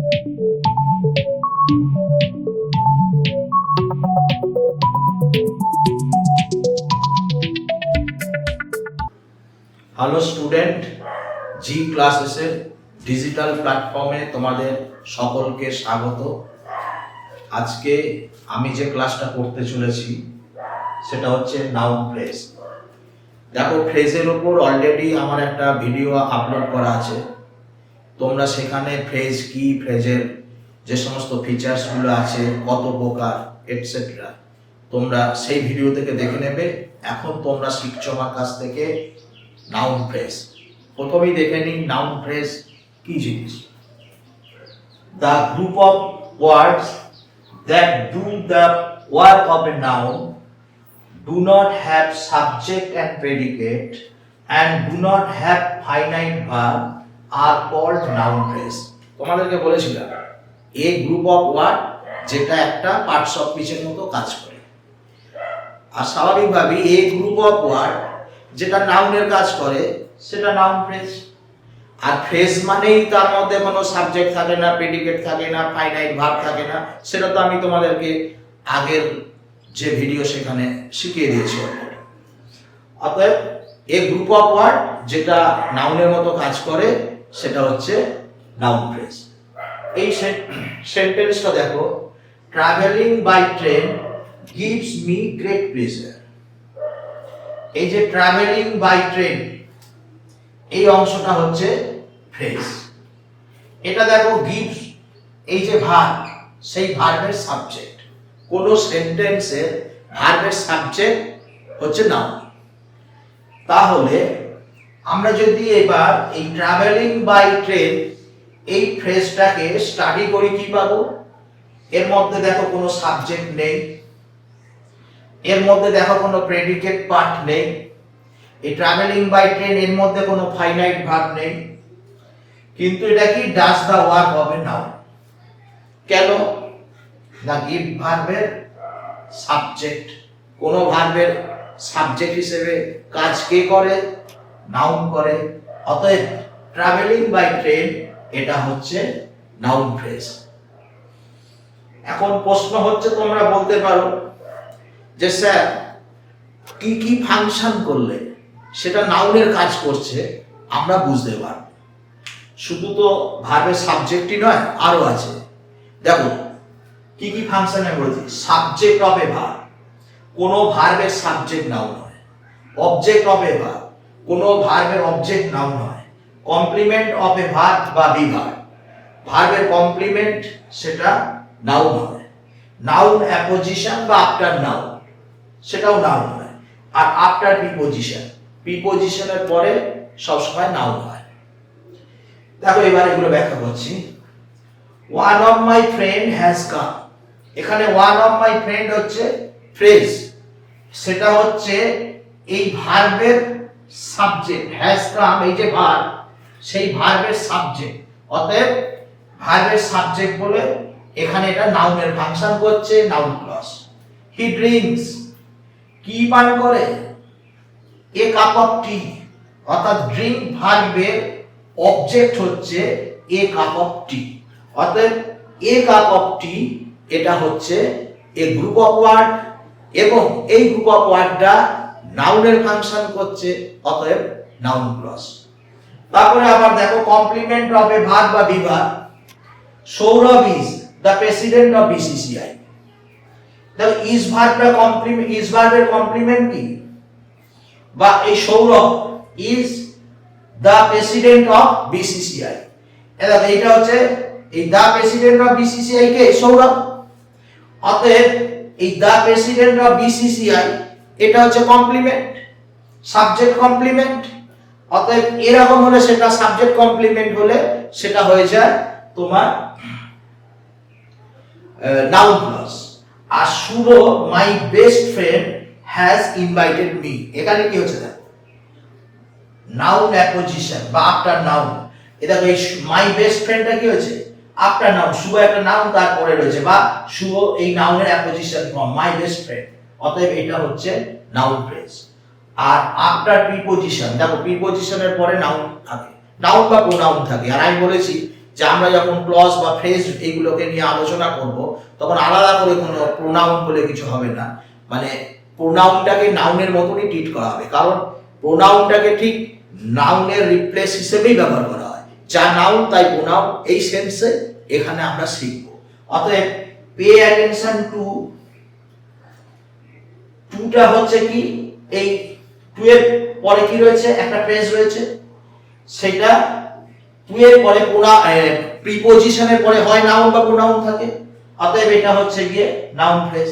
Hello student, জি ক্লাসেসের digital প্ল্যাটফর্মে তোমাদের সকলকে স্বাগত। আজকে আমি যে ক্লাসটা করতে চলেছি সেটা হচ্ছে নাউন ফ্রেজ। দেখো, ফ্রেজের উপর অলরেডি আমার একটা ভিডিও আপলোড করা আছে। তোমরা সেখানে ফ্রেজ কি, ফ্রেজের যে সমস্ত ফিচার্সগুলো আছে, কত প্রকার এটসেট্রা, তোমরা সেই ভিডিও থেকে দেখে নেবে। এখন তোমরা শিখছো আমার কাছ থেকে নাউন ফ্রেজ। প্রথমেই দেখে নিই নাউন ফ্রেজ কি জিনিস। The group of words that do the work of a noun do not have subject and predicate and do not have finite verb are called noun phrase. তোমাদেরকে বলেছিলাম এ group of word যেটা একটা parts of স্পিচের মতো কাজ করে, আর স্বাভাবিকভাবে এ group of word যেটা নাউনের কাজ করে সেটা নাউন ফ্রেজ। আর ফ্রেজ মানেই তার মধ্যে কোনো সাবজেক্ট থাকে না, প্রেডিকেট থাকে না, ফাইনাইট ভার্ব থাকে না। সেটা তো আমি তোমাদেরকে আগের যে ভিডিও সেখানে শিখিয়ে দিয়েছি অলরেডি। অতএব এ গ্রুপ অফ ওয়ার্ড যেটা নাউনের মতো কাজ করে সেটা হচ্ছে নাউন ফ্রেজ। এই সেন্টেন্সটা দেখো, travelling by train gives me great pleasure. এই যে ট্রাভেলিং বাই ট্রেন, এই অংশটা হচ্ছে ফ্রেজ। এটা দেখো, গিভস এই যে ভার্ব, সেই ভার্বের সাবজেক্ট। কোন সেন্টেন্সের ভার্বের সাবজেক্ট হচ্ছে নাউন। তাহলে আমরা যদি এবার এই ট্রাভেলিং বাই ট্রেন এই ফ্রেজটাকে স্টাডি করি, কি পাবো? এর মধ্যে দেখো কোনো সাবজেক্ট নেই, এর মধ্যে দেখো কোনো প্রেডিকেট পার্ট নেই, এই ট্রাভেলিং বাই ট্রেন এর মধ্যে কোনো ফাইনাইট ভার্ব নেই, কিন্তু এটা কি does the work of a noun. কেন না? গিভ ভার্বের সাবজেক্ট। কোন ভার্বের সাবজেক্ট হিসেবে কাজ কে করে? নাউন করে। অতএব ট্রাভেলিং বাই ট্রেন এটা হচ্ছে নাউন ফ্রেজ। এখন প্রশ্ন হচ্ছে, তোমরা বলতে পারো যে স্যার কি কি ফাংশন করলে সেটা নাউনের কাজ করছে আমরা বুঝতে পারব। শুধু তো ভার্বের সাবজেক্টই নয়, আরো আছে। দেখো কি কি ফাংশনে বলছি। সাবজেক্ট অফ এ ভার্ব, কোন ভার্বের সাবজেক্ট নাউন হয়। অবজেক্ট অফ এ ভার্ব, কোন ভার্বের অবজেক্ট নাউন হয়। কমপ্লিমেন্ট অফ এ ভার্ব বা বিভার্ব, ভার্বের কমপ্লিমেন্ট সেটা নাউন হয়। নাউন অ্যাপোজিশন বা আফটার নাউন, সেটাও নাউন হয়। আর আফটার প্রিপোজিশন, প্রিপোজিশনের পরে সবসময় নাউন হয়। দেখো এবার এগুলো ব্যাখ্যা করছি। One of my friend has come, এখানে ওয়ান অফ মাই ফ্রেন্ড হচ্ছে ফ্রেজ, সেটা হচ্ছে এই ভার্বের সাবজেক্ট। হ্যাজ কাম এই যে ভার্ব, সেই ভার্বের সাবজেক্ট। অতএব ভার্বের সাবজেক্ট বলে এখানে এটা নাউনের ফাংশন করছে, নাউন ক্লজ। হি ড্রিঙ্কস, কি পান করে? এ কাপ অফ টি, অর্থাৎ ড্রিঙ্ক ভার্বের অবজেক্ট হচ্ছে এ কাপ অফ টি। অতএব এ কাপ অফ টি এটা হচ্ছে এ গ্রুপ অফ ওয়ার্ড, এবং এই গ্রুপ অফ ওয়ার্ডটা নাউনের ফাংশন করছে, অতএব নাউন ক্লজ। তারপরে আবার দেখো, কমপ্লিমেন্ট অফ এ ভার্ব বা be verb. Sourav is the president of BCCI. দেখো ইজ ভার্বটা কমপ্লিমেন্ট, ইজ ভার্বের কমপ্লিমেন্ট কি? বা এই Sourav is the president of BCCI. এটা হচ্ছে এই দ্য প্রেসিডেন্ট অফ বিসিসিআই কে? সৌরভ। অতএব এই দ্য প্রেসিডেন্ট অফ বিসিসিআই এটা হচ্ছে কমপ্লিমেন্ট, সাবজেক্ট কমপ্লিমেন্ট। অতএব এরকম হলে সেটা সাবজেক্ট কমপ্লিমেন্ট হলে সেটা হয়ে যায় তোমার নাউন ক্লজ। আর শুনো my best friend has invited me, এখানে কি হচ্ছে? দেখো নাউন অ্যাপোজিশন বা আফটার নাউন। এটা এই মাই বেস্ট ফ্রেন্ডটা কি হচ্ছে? After noun. শুভ একটা নাউন তারপরে রয়েছে, বা শুভ এই নাউনের অ্যাপোজিশন ফর্ম মাই বেস্ট ফ্রেন্ড। অতএব এটা হচ্ছে নাউন ফ্রেজ। আর আফটার প্রিপোজিশন, দেখো প্রিপোজিশনের পরে নাউন থাকে, নাউন বা প্রোনাউন থাকে। আর আমি বলেছি যে আমরা যখন ক্লজ বা ফ্রেজ এইগুলোকে নিয়ে আলোচনা করব তখন আলাদা করে কোনো প্রোনাউন বলে কিছু হবে না, মানে প্রোনাউনটাকে নাউনের মতনই ট্রিট করা হবে, কারণ প্রোনাউনটাকে ঠিক নাউনের রিপ্লেস হিসেবেই ব্যবহার করা হয়, যা নাউন তাই প্রোনাউন, এই সেন্সে এখানে আমরা শিখব। অতএব পে অ্যাটেনশন টু, টুটা হচ্ছে কি, এই টু এর পরে কি রয়েছে, একটা ফ্রেজ রয়েছে, সেটা টু এর পরে প্রিপোজিশনের পরে হয় নাউন বা প্রোনাউন থাকে, অতএব এটা হচ্ছে গিয়ে নাউন ফ্রেজ।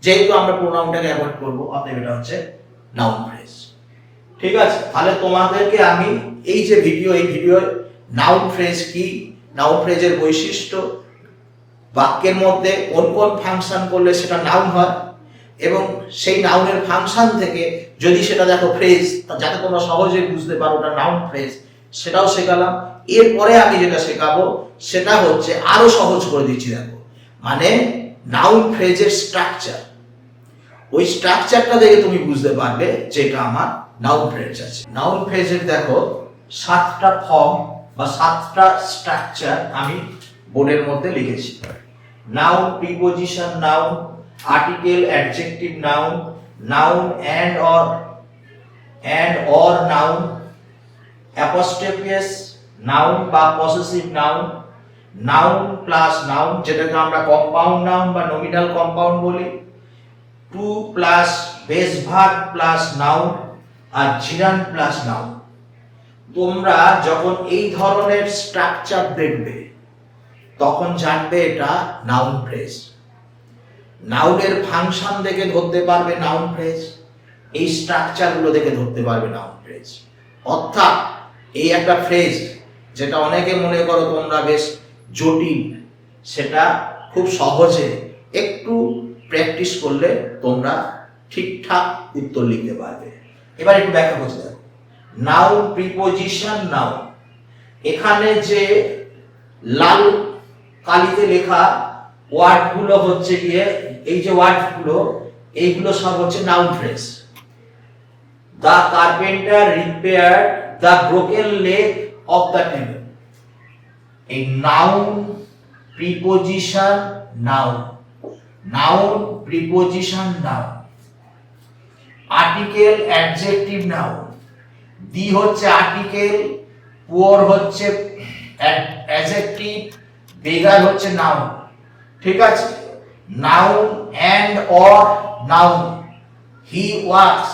যেহেতু আমরা প্রোনাউনটাকে অ্যাভয়েড করব, অতএব এটা হচ্ছে নাউন ফ্রেজ। ঠিক আছে, তাহলে তোমাদেরকে আমি এই যে এই ভিডিও নাউন ফ্রেজ কি, নাউন ফ্রেজের বৈশিষ্ট্য, বাক্যের মধ্যে কোন কোন ফাংশন করলে সেটা নাউন হয়, এবং সেই নাউনের ফাংশন থেকে যদি সেটা দেখো ফ্রেজ, যাতে তোমরা সহজে বুঝতে পারো ওটা নাউন ফ্রেজ, সেটাও শেখালাম। এরপরে আমি যেটা শেখাবো সেটা হচ্ছে আরো সহজ করে দিচ্ছি, দেখো মানে নাউন ফ্রেজের স্ট্রাকচার, ওই স্ট্রাকচারটা দেখে তুমি বুঝতে পারবে যে এটা আমার নাউন ফ্রেজ আছে। নাউন ফ্রেজের দেখো 7টা ফর্ম বা 7টা স্ট্রাকচার আমি বোর্ডের মধ্যে লিখেছি। Noun, preposition noun, article, adjective noun, noun and or noun, apostrophe's noun বা possessive noun, noun plus noun যেটাকে আমরা কম্পাউন্ড নাউন বা নমিনাল কম্পাউন্ড বলি, to plus base verb plus noun, আর জিরান্ড প্লাস নাউন। তোমরা যখন এই ধরনের স্ট্রাকচার দেখবে তখন জানবে এটা নাউন ফ্রেজ। নাউনের ফাংশন দেখে ধরতে পারবে নাউন ফ্রেজ, এই স্ট্রাকচারগুলো দেখে ধরতে পারবে নাউন ফ্রেজ। অর্থাৎ এই একটা ফ্রেজ যেটা অনেকে মনে করো তোমরা বেশ জটিল, সেটা খুব সহজে একটু প্র্যাকটিস করলে তোমরা ঠিকঠাক উত্তর লিখতে পারবে। এবার একটু ব্যাখ্যা করতে দেখো। নাউন, প্রিপোজিশন নাউন, এখানে যে লাল কালিতে লেখা ওয়ার্ডগুলো হচ্ছে গিয়ে, এই যে ওয়ার্ডগুলো, এইগুলো সব হচ্ছে noun phrase. The carpenter repair the broken leg of the table. এই noun, preposition noun, noun, preposition noun, article, adjective noun. The হচ্ছে আর্টিকেল, পুয়ার হচ্ছে অ্যাডজেক্টিভ, বেগার হচ্ছে নাউন। ঠিক আছে, noun and or noun, he works,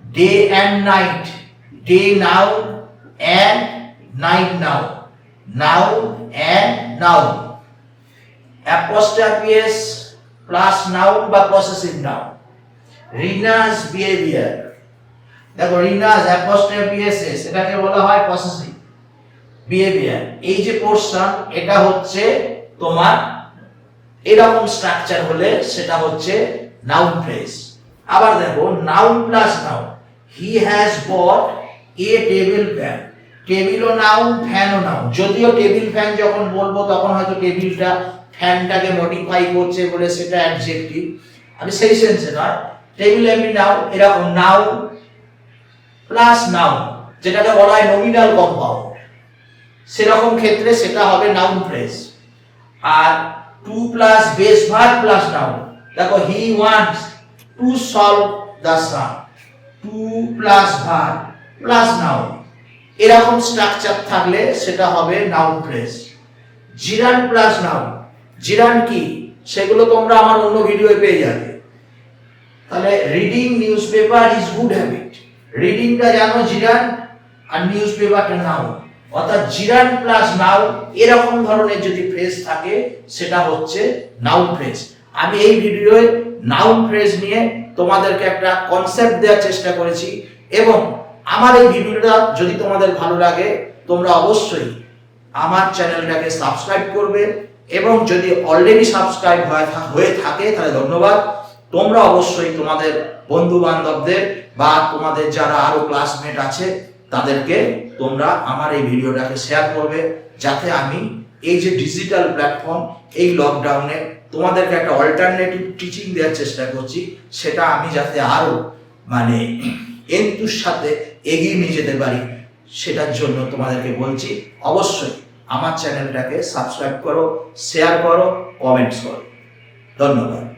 day and night, day noun and night noun, noun and noun, apostrophe s plus noun বা possessive noun, Reena's behaviour. দেখো রিনাস অ্যাপোস্ট্রোফিয়াস এটাকে বলা হয় পসেসিভ বিহেভিয়ার। এই যে পোরশন, এটা হচ্ছে তোমার এরকম স্ট্রাকচার হলে সেটা হচ্ছে নাউন ফ্রেজ। আবার দেখো noun plus noun, he has bought a table fan. টেবিলও নাউন, ফ্যানও নাউন। যদিও টেবিল ফ্যান যখন বলবো তখন হয়তো টেবিলটা ফ্যানটাকে মডিফাই করছে বলে সেটা অ্যাডজেক্টিভ, আমি সেই সেন্সে নয়, টেবিল এমনি নাউন। এরকম নাউন প্লাস নাউন যেটাকে বলা হয় নমিনাল কম্পাউন্ড, সেরকম ক্ষেত্রে সেটা হবে নাউন ফ্রেজ। আর to plus base verb plus noun, দেখো he wants to solve the sum, to plus verb plus noun, এরকম স্ট্রাকচার থাকলে সেটা হবে noun phrase. Gerund plus noun, gerund কি সেগুলো তোমরা আমার অন্য ভিডিওতে পেয়ে যাবে। তাহলে reading newspaper is good habit, রিডিংটা জানো জিরান, আর নিউজ পেপারটা নাউন। অর্থাৎ জিরান প্লাস নাউন এরকম ধরনের যদি ফ্রেজ থাকে সেটা হচ্ছে নাউন ফ্রেজ। আমি এই ভিডিওয়ে নাউন ফ্রেজ নিয়ে তোমাদেরকে একটা কনসেপ্ট দেওয়ার চেষ্টা করেছি, এবং আমার এই ভিডিওটা যদি তোমাদের ভালো লাগে তোমরা অবশ্যই আমার চ্যানেলটাকে সাবস্ক্রাইব করবে, এবং যদি অলরেডি সাবস্ক্রাইব হয়ে থাকে তাহলে ধন্যবাদ। তোমরা অবশ্যই তোমাদের বন্ধু বান্ধবদের বা তোমাদের যারা আরো ক্লাসমেট আছে তাদেরকে তোমরা আমার এই ভিডিওটাকে শেয়ার করবে, যাতে আমি এই যে ডিজিটাল প্ল্যাটফর্ম, এই লকডাউনে তোমাদেরকে একটা অল্টারনেটিভ টিচিং দেওয়ার চেষ্টা করছি, সেটা আমি যাতে আরো মানে এন্তুর সাথে এগিয়ে নিয়ে যেতে পারি, সেটার জন্য তোমাদেরকে বলছি অবশ্যই আমার চ্যানেলটাকে সাবস্ক্রাইব করো, শেয়ার করো, কমেন্টস করো। ধন্যবাদ।